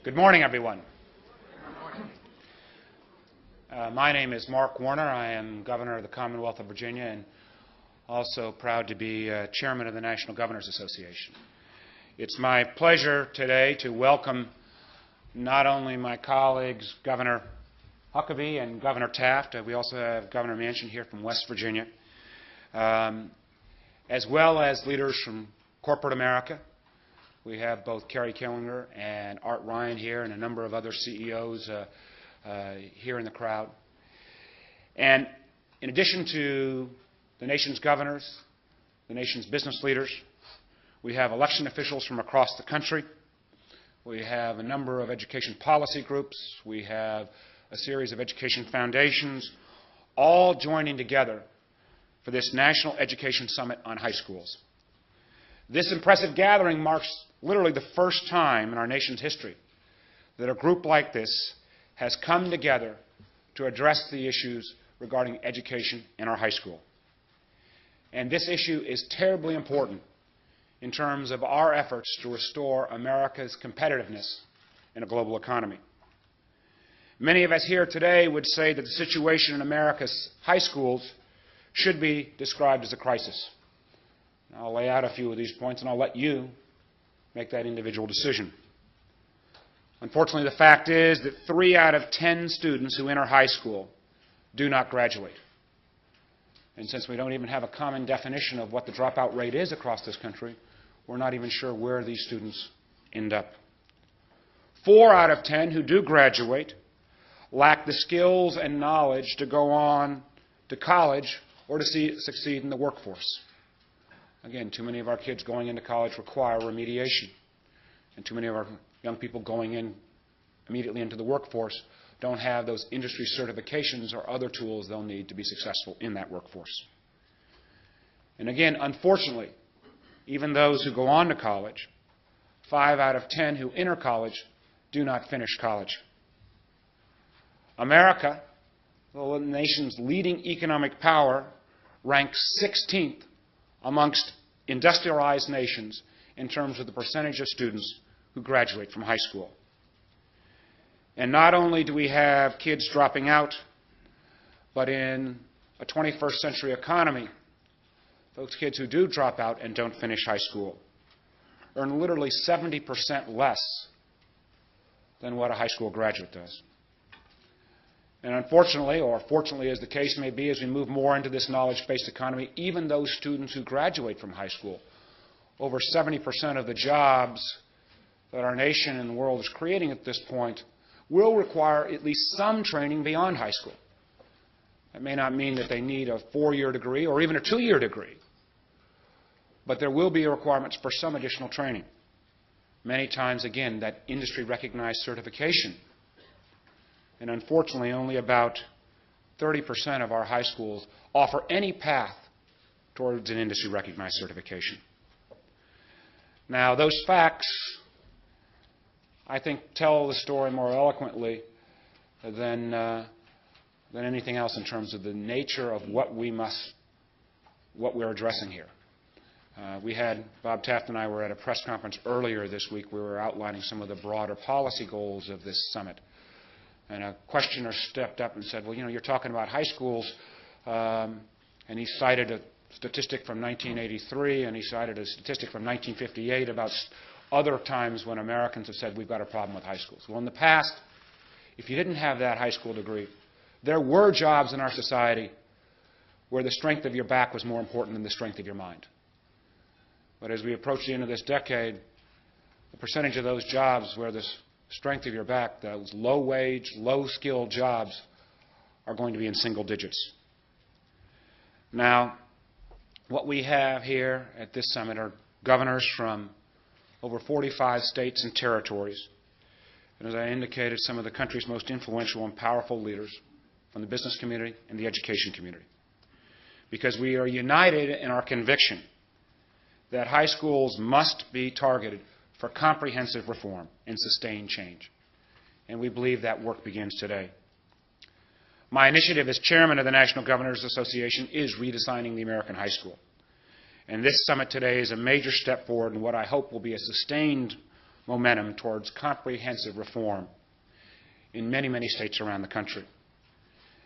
Good morning, everyone. My name is Mark Warner. I am Governor of the Commonwealth of Virginia and also proud to be Chairman of the National Governors Association. It's my pleasure today to welcome not only my colleagues, Governor Huckabee and Governor Taft, we also have Governor Manchin here from West Virginia, as well as leaders from corporate America. We have both Kerry Killinger and Art Ryan here and a number of other CEOs here in the crowd. And in addition to the nation's governors, the nation's business leaders, we have election officials from across the country. We have a number of education policy groups. We have a series of education foundations, all joining together for this National Education Summit on high schools. This impressive gathering marks literally the first time in our nation's history that a group like this has come together to address the issues regarding education in our high school. And this issue is terribly important in terms of our efforts to restore America's competitiveness in a global economy. Many of us here today would say that the situation in America's high schools should be described as a crisis. I'll lay out a few of these points, and I'll let you make that individual decision. Unfortunately, the fact is that 3 out of 10 students who enter high school do not graduate. And since we don't even have a common definition of what the dropout rate is across this country, we're not even sure where these students end up. 4 out of 10 who do graduate lack the skills and knowledge to go on to college or to succeed in the workforce. Again, too many of our kids going into college require remediation, and too many of our young people going in immediately into the workforce don't have those industry certifications or other tools they'll need to be successful in that workforce. And again, unfortunately, even those who go on to college, 5 out of 10 who enter college do not finish college. America, the nation's leading economic power, ranks 16th amongst industrialized nations in terms of the percentage of students who graduate from high school. And not only do we have kids dropping out, but in a 21st century economy, those kids who do drop out and don't finish high school earn literally 70% less than what a high school graduate does. And unfortunately, or fortunately as the case may be, as we move more into this knowledge-based economy, even those students who graduate from high school, over 70% of the jobs that our nation and the world is creating at this point will require at least some training beyond high school. That may not mean that they need a 4-year degree or even a 2-year degree, but there will be requirements for some additional training. Many times, again, that industry-recognized certification. And unfortunately, only about 30% of our high schools offer any path towards an industry-recognized certification. Now, those facts, I think, tell the story more eloquently than anything else in terms of the nature of what we're addressing here. Bob Taft and I were at a press conference earlier this week. We were outlining some of the broader policy goals of this summit. And a questioner stepped up and said, well, you're talking about high schools, and he cited a statistic from 1983, and he cited a statistic from 1958 about other times when Americans have said, we've got a problem with high schools. Well, in the past, if you didn't have that high school degree, there were jobs in our society where the strength of your back was more important than the strength of your mind. But as we approach the end of this decade, the percentage of those jobs where the strength of your back, those low-wage, low-skilled jobs, are going to be in single digits. Now, what we have here at this summit are governors from over 45 states and territories, and as I indicated, some of the country's most influential and powerful leaders from the business community and the education community. Because we are united in our conviction that high schools must be targeted for comprehensive reform and sustained change. And we believe that work begins today. My initiative as chairman of the National Governors Association is redesigning the American high school. And this summit today is a major step forward in what I hope will be a sustained momentum towards comprehensive reform in many, many states around the country.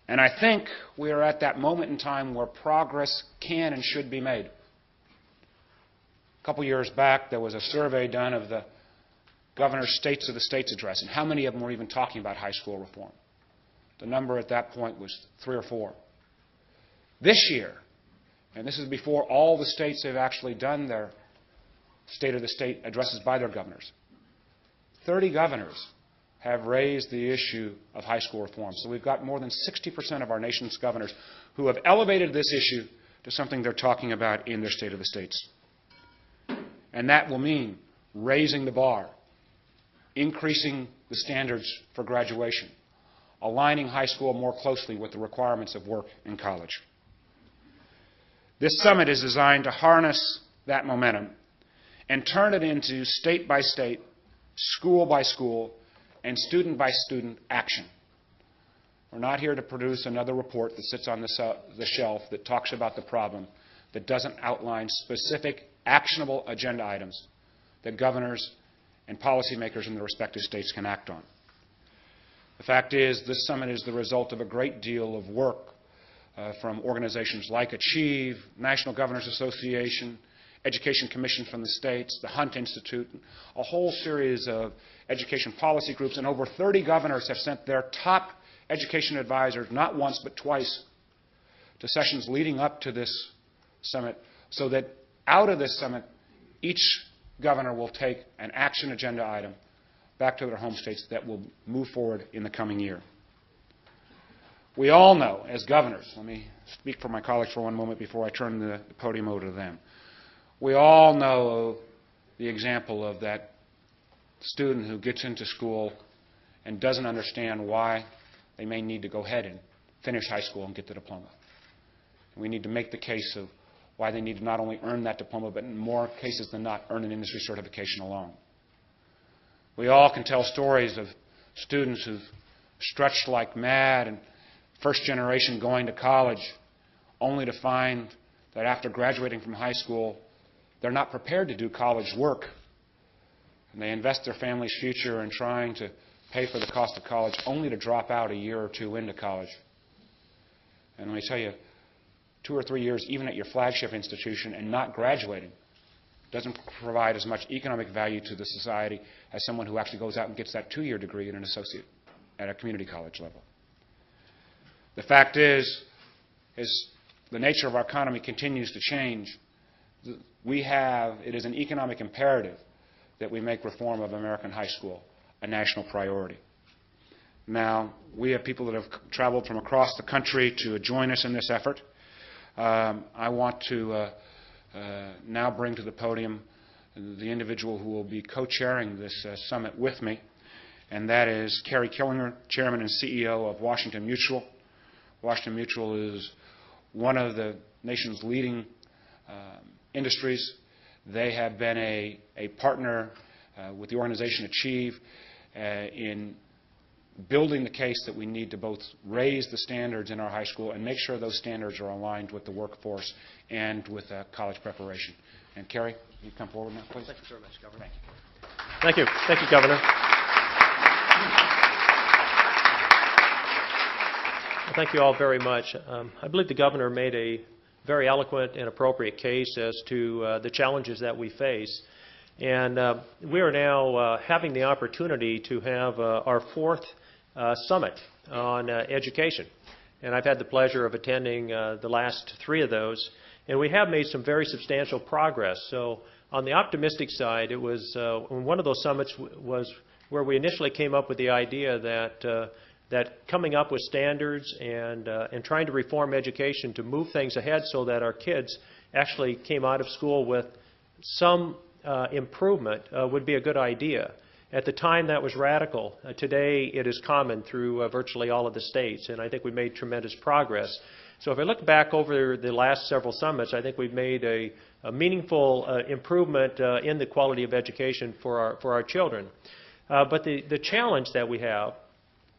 And I think we are at that moment in time where progress can and should be made. A couple years back, there was a survey done of the governor's States of the States address, and how many of them were even talking about high school reform. The number at that point was 3 or 4. This year, and this is before all the states have actually done their State of the State addresses by their governors, 30 governors have raised the issue of high school reform. So we've got more than 60% of our nation's governors who have elevated this issue to something they're talking about in their State of the States. And that will mean raising the bar, increasing the standards for graduation, aligning high school more closely with the requirements of work and college. This summit is designed to harness that momentum and turn it into state by state, school by school, and student by student action. We're not here to produce another report that sits on the shelf that talks about the problem, that doesn't outline specific actionable agenda items that governors and policymakers in the respective states can act on. The fact is, this summit is the result of a great deal of work from organizations like Achieve, National Governors Association, Education Commission from the states, the Hunt Institute, a whole series of education policy groups, and over 30 governors have sent their top education advisors, not once but twice, to sessions leading up to this summit, so that out of this summit, each governor will take an action agenda item back to their home states that will move forward in the coming year. We all know, as governors, let me speak for my colleagues for one moment before I turn the podium over to them. We all know the example of that student who gets into school and doesn't understand why they may need to go ahead and finish high school and get the diploma. And we need to make the case of why they need to not only earn that diploma, but in more cases than not, earn an industry certification alone. We all can tell stories of students who've stretched like mad and first generation going to college, only to find that after graduating from high school, they're not prepared to do college work. And they invest their family's future in trying to pay for the cost of college, only to drop out a year or two into college. And let me tell you, 2 or 3 years, even at your flagship institution, and not graduating, doesn't provide as much economic value to the society as someone who actually goes out and gets that 2-year degree in an associate at a community college level. The fact is, as the nature of our economy continues to change, it is an economic imperative that we make reform of American high school a national priority. Now, we have people that have traveled from across the country to join us in this effort. I want to now bring to the podium the individual who will be co-chairing this summit with me, and that is Kerry Killinger, Chairman and CEO of Washington Mutual. Washington Mutual is one of the nation's leading industries. They have been a partner with the organization Achieve in building the case that we need to both raise the standards in our high school and make sure those standards are aligned with the workforce and with college preparation. And Kerry, you come forward now, please. Thank you very much, Governor. Thank you. Thank you, Governor. Well, thank you all very much. I believe the Governor made a very eloquent and appropriate case as to the challenges that we face. And we are now having the opportunity to have our 4th summit on education. And I've had the pleasure of attending the last 3 of those. And we have made some very substantial progress. So on the optimistic side, it was one of those summits was where we initially came up with the idea that coming up with standards and trying to reform education to move things ahead so that our kids actually came out of school with some improvement would be a good idea. At the time, that was radical. Today, it is common through virtually all of the states, and I think we made tremendous progress. So if I look back over the last several summits, I think we've made a meaningful improvement in the quality of education for our children. But the challenge that we have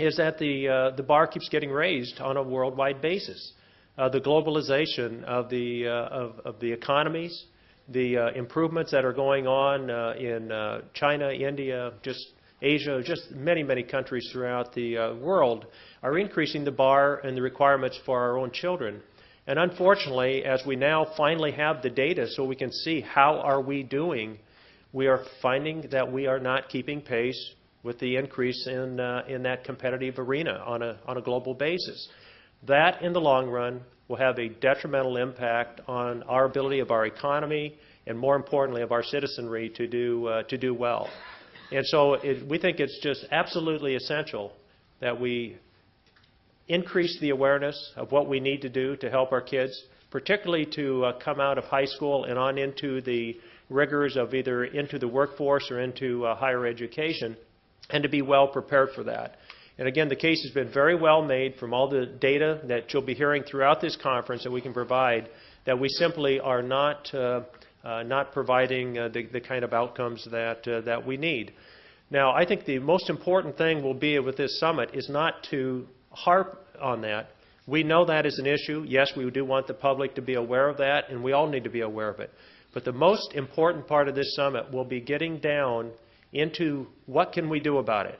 is that the bar keeps getting raised on a worldwide basis. The globalization of the economies, the improvements that are going on in China, India, just Asia, just many, many countries throughout the world are increasing the bar and the requirements for our own children. And unfortunately, as we now finally have the data so we can see how are we doing, we are finding that we are not keeping pace with the increase in that competitive arena on a global basis. That, in the long run, will have a detrimental impact on our ability of our economy and, more importantly, of our citizenry to do well. And so we think it's just absolutely essential that we increase the awareness of what we need to do to help our kids, particularly to come out of high school and on into the rigors of either into the workforce or into higher education, and to be well prepared for that. And again, the case has been very well made from all the data that you'll be hearing throughout this conference that we can provide, that we simply are not providing the kind of outcomes that we need. Now, I think the most important thing will be with this summit is not to harp on that. We know that is an issue. Yes, we do want the public to be aware of that, and we all need to be aware of it. But the most important part of this summit will be getting down into what can we do about it.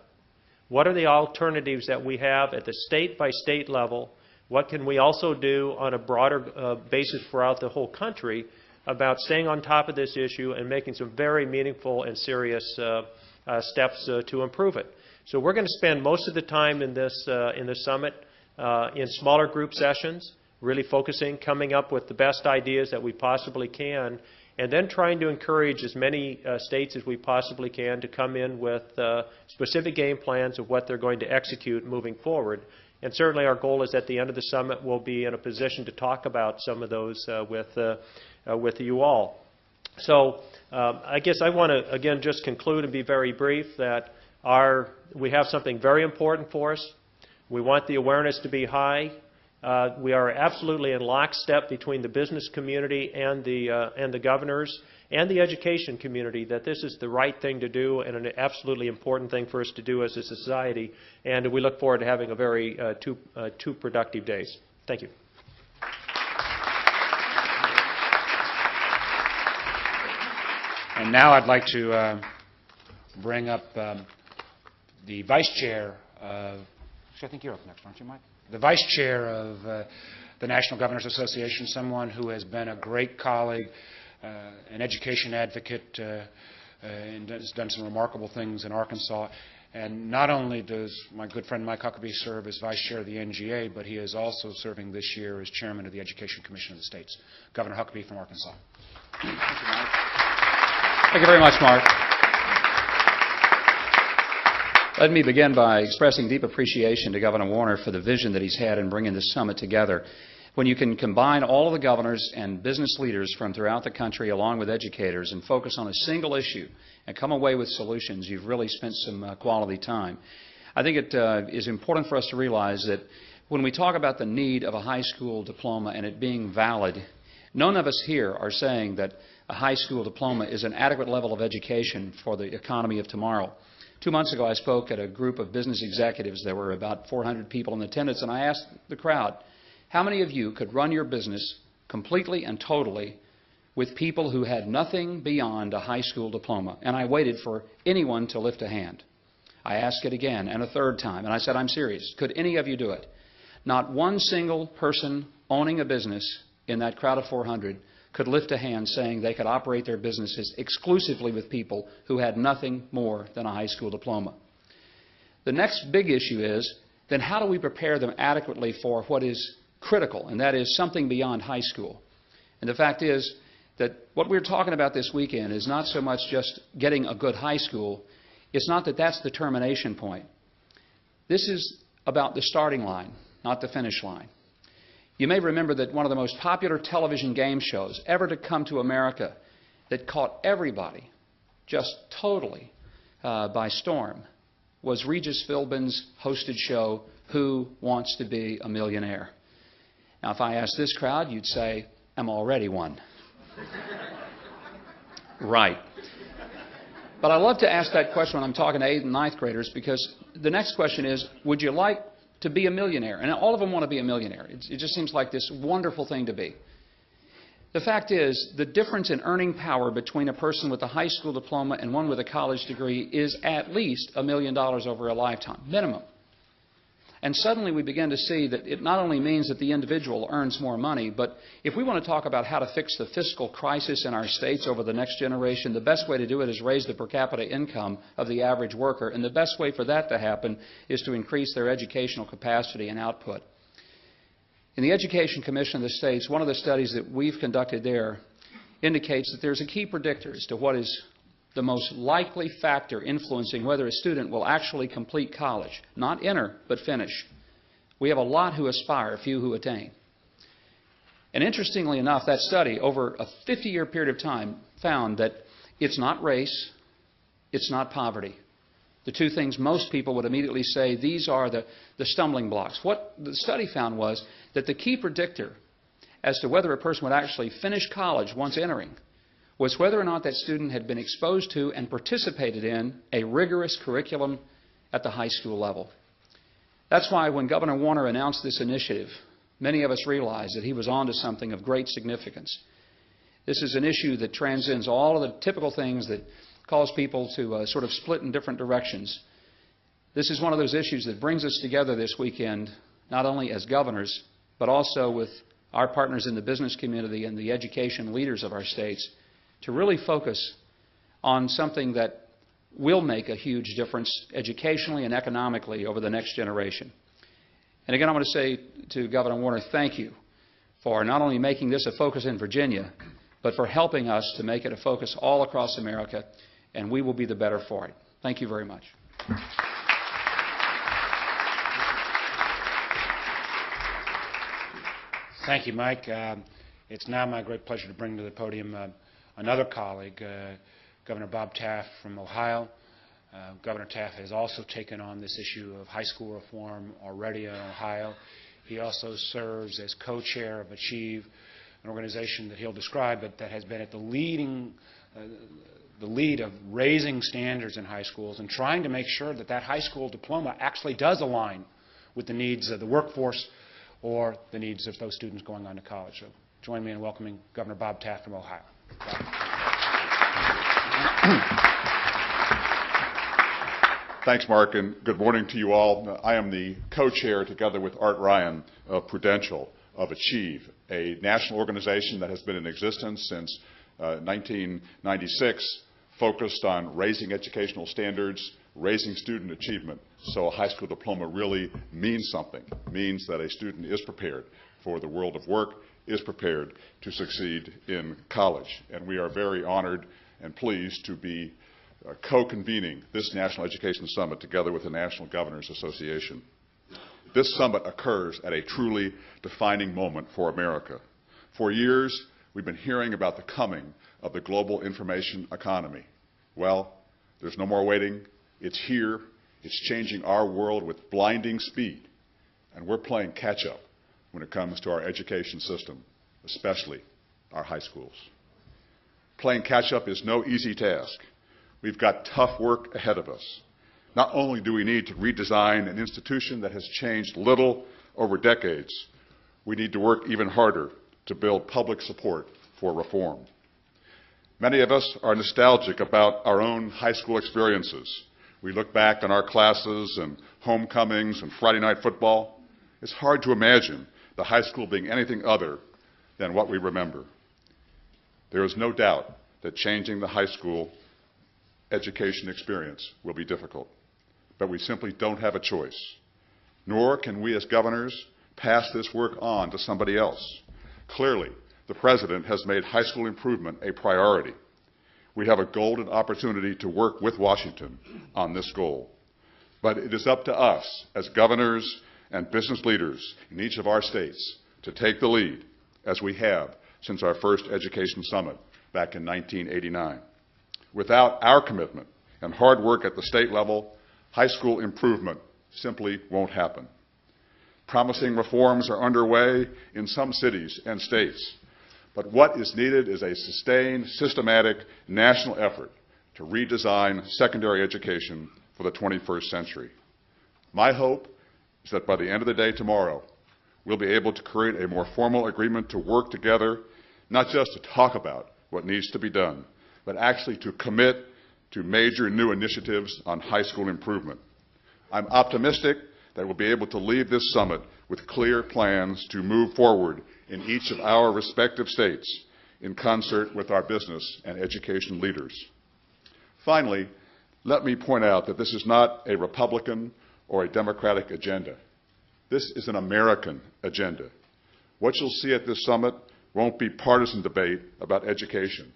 What are the alternatives that we have at the state-by-state level? What can we also do on a broader basis throughout the whole country about staying on top of this issue and making some very meaningful and serious steps to improve it? So we're going to spend most of the time in this summit in smaller group sessions, really focusing, coming up with the best ideas that we possibly can, and then trying to encourage as many states as we possibly can to come in with specific game plans of what they're going to execute moving forward. And certainly our goal is at the end of the summit we'll be in a position to talk about some of those with you all. So I guess I want to, again, just conclude and be very brief that we have something very important for us. We want the awareness to be high. We are absolutely in lockstep between the business community and the governors and the education community that this is the right thing to do and an absolutely important thing for us to do as a society. And we look forward to having a very two productive days. Thank you. And now I'd like to bring up the Vice Chair of, I think you're up next, aren't you, Mike? The Vice Chair of the National Governors Association, someone who has been a great colleague, an education advocate, and has done some remarkable things in Arkansas. And not only does my good friend Mike Huckabee serve as Vice Chair of the NGA, but he is also serving this year as Chairman of the Education Commission of the States. Governor Huckabee from Arkansas. Thank you, Mike. Thank you very much, Mark. Let me begin by expressing deep appreciation to Governor Warner for the vision that he's had in bringing this summit together. When you can combine all of the governors and business leaders from throughout the country along with educators and focus on a single issue and come away with solutions, you've really spent some quality time. I think it is important for us to realize that when we talk about the need of a high school diploma and it being valid, none of us here are saying that a high school diploma is an adequate level of education for the economy of tomorrow. 2 months ago, I spoke at a group of business executives. There were about 400 people in attendance, and I asked the crowd, how many of you could run your business completely and totally with people who had nothing beyond a high school diploma? And I waited for anyone to lift a hand. I asked it again and a third time, and I said, I'm serious. Could any of you do it? Not one single person owning a business in that crowd of 400 could lift a hand saying they could operate their businesses exclusively with people who had nothing more than a high school diploma. The next big issue is, then how do we prepare them adequately for what is critical, and that is something beyond high school? And the fact is that what we're talking about this weekend is not so much just getting a good high school. It's not that that's the termination point. This is about the starting line, not the finish line. You may remember that one of the most popular television game shows ever to come to America that caught everybody just totally by storm was Regis Philbin's hosted show, Who Wants to Be a Millionaire? Now, if I asked this crowd, you'd say, I'm already one. Right. But I love to ask that question when I'm talking to 8th and 9th graders, because the next question is, would you like to be a millionaire? And all of them want to be a millionaire. It just seems like this wonderful thing to be. The fact is, the difference in earning power between a person with a high school diploma and one with a college degree is at least $1 million over a lifetime, minimum. And suddenly we begin to see that it not only means that the individual earns more money, but if we want to talk about how to fix the fiscal crisis in our states over the next generation, the best way to do it is raise the per capita income of the average worker. And the best way for that to happen is to increase their educational capacity and output. In the Education Commission of the States, one of the studies that we've conducted there indicates that there's a key predictor as to what is the most likely factor influencing whether a student will actually complete college. Not enter, but finish. We have a lot who aspire, few who attain. And interestingly enough, that study, over a 50-year period of time, found that it's not race, it's not poverty. The two things most people would immediately say, these are the stumbling blocks. What the study found was that the key predictor as to whether a person would actually finish college once entering was whether or not that student had been exposed to and participated in a rigorous curriculum at the high school level. That's why when Governor Warner announced this initiative, many of us realized that he was on to something of great significance. This is an issue that transcends all of the typical things that cause people to sort of split in different directions. This is one of those issues that brings us together this weekend, not only as governors, but also with our partners in the business community and the education leaders of our states, to really focus on something that will make a huge difference educationally and economically over the next generation. And again, I want to say to Governor Warner, thank you for not only making this a focus in Virginia, but for helping us to make it a focus all across America, and we will be the better for it. Thank you very much. Thank you, Mike. It's now my great pleasure to bring to the podium another colleague, Governor Bob Taft from Ohio. Governor Taft has also taken on this issue of high school reform already in Ohio. He also serves as co-chair of Achieve, an organization that he'll describe, but that has been at the lead of raising standards in high schools and trying to make sure that that high school diploma actually does align with the needs of the workforce or the needs of those students going on to college. So join me in welcoming Governor Bob Taft from Ohio. Thanks, Mark, and good morning to you all. I am the co-chair, together with Art Ryan, of Prudential, of Achieve, a national organization that has been in existence since 1996, focused on raising educational standards, raising student achievement. So a high school diploma really means something, means that a student is prepared for the world of work, is prepared to succeed in college. And we are very honored and pleased to be co-convening this National Education Summit together with the National Governors Association. This summit occurs at a truly defining moment for America. For years, we've been hearing about the coming of the global information economy. Well, there's no more waiting. It's here. It's changing our world with blinding speed. And we're playing catch-up when it comes to our education system, especially our high schools. Playing catch-up is no easy task. We've got tough work ahead of us. Not only do we need to redesign an institution that has changed little over decades, we need to work even harder to build public support for reform. Many of us are nostalgic about our own high school experiences. We look back on our classes and homecomings and Friday night football. It's hard to imagine the high school being anything other than what we remember. There is no doubt that changing the high school education experience will be difficult, but we simply don't have a choice. Nor can we as governors pass this work on to somebody else. Clearly, the President has made high school improvement a priority. We have a golden opportunity to work with Washington on this goal. But it is up to us as governors and business leaders in each of our states to take the lead, as we have since our first Education Summit back in 1989. Without our commitment and hard work at the state level, high school improvement simply won't happen. Promising reforms are underway in some cities and states, but what is needed is a sustained, systematic national effort to redesign secondary education for the 21st century. My hope is that by the end of the day tomorrow, we'll be able to create a more formal agreement to work together, not just to talk about what needs to be done, but actually to commit to major new initiatives on high school improvement. I'm optimistic that we'll be able to leave this summit with clear plans to move forward in each of our respective states in concert with our business and education leaders. Finally, let me point out that this is not a Republican or a Democratic agenda. This is an American agenda. What you'll see at this summit won't be partisan debate about education,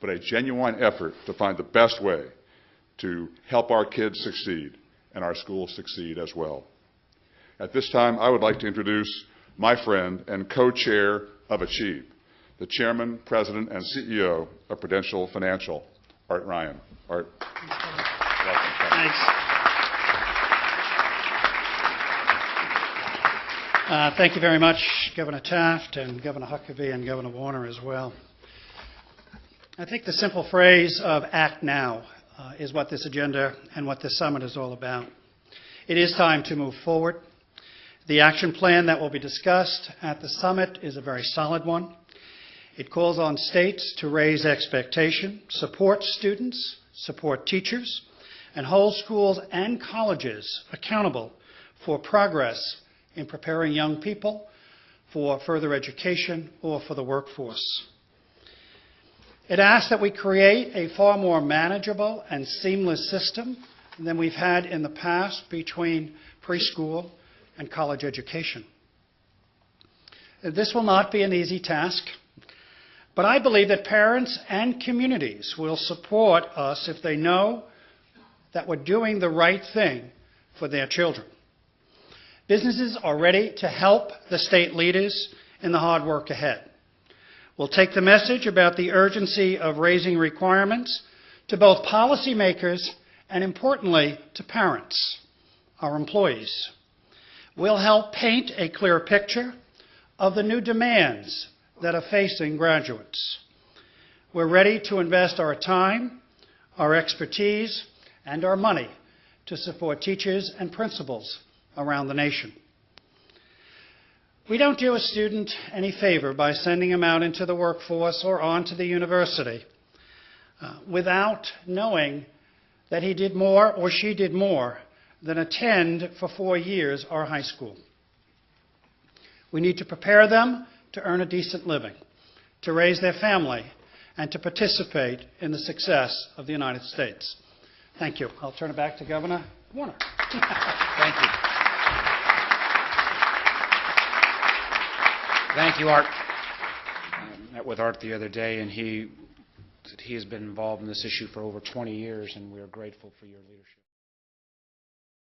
but a genuine effort to find the best way to help our kids succeed and our schools succeed as well. At this time, I would like to introduce my friend and co-chair of Achieve, the Chairman, President, and CEO of Prudential Financial, Art Ryan. Art. Welcome. Thanks. Thank you very much, Governor Taft and Governor Huckabee and Governor Warner as well. I think the simple phrase of act now is what this agenda and what this summit is all about. It is time to move forward. The action plan that will be discussed at the summit is a very solid one. It calls on states to raise expectation, support students, support teachers, and hold schools and colleges accountable for progress in preparing young people for further education or for the workforce. It asks that we create a far more manageable and seamless system than we've had in the past between preschool and college education. This will not be an easy task, but I believe that parents and communities will support us if they know that we're doing the right thing for their children. Businesses are ready to help the state leaders in the hard work ahead. We'll take the message about the urgency of raising requirements to both policymakers and, importantly, to parents, our employees. We'll help paint a clear picture of the new demands that are facing graduates. We're ready to invest our time, our expertise, and our money to support teachers and principals around the nation. We don't do a student any favor by sending him out into the workforce or on to the university without knowing that he did more or she did more than attend for 4 years our high school. We need to prepare them to earn a decent living, to raise their family, and to participate in the success of the United States. Thank you. I'll turn it back to Governor Warner. Thank you. Thank you, Art. I met with Art the other day, and he said he has been involved in this issue for over 20 years, and we are grateful for your leadership.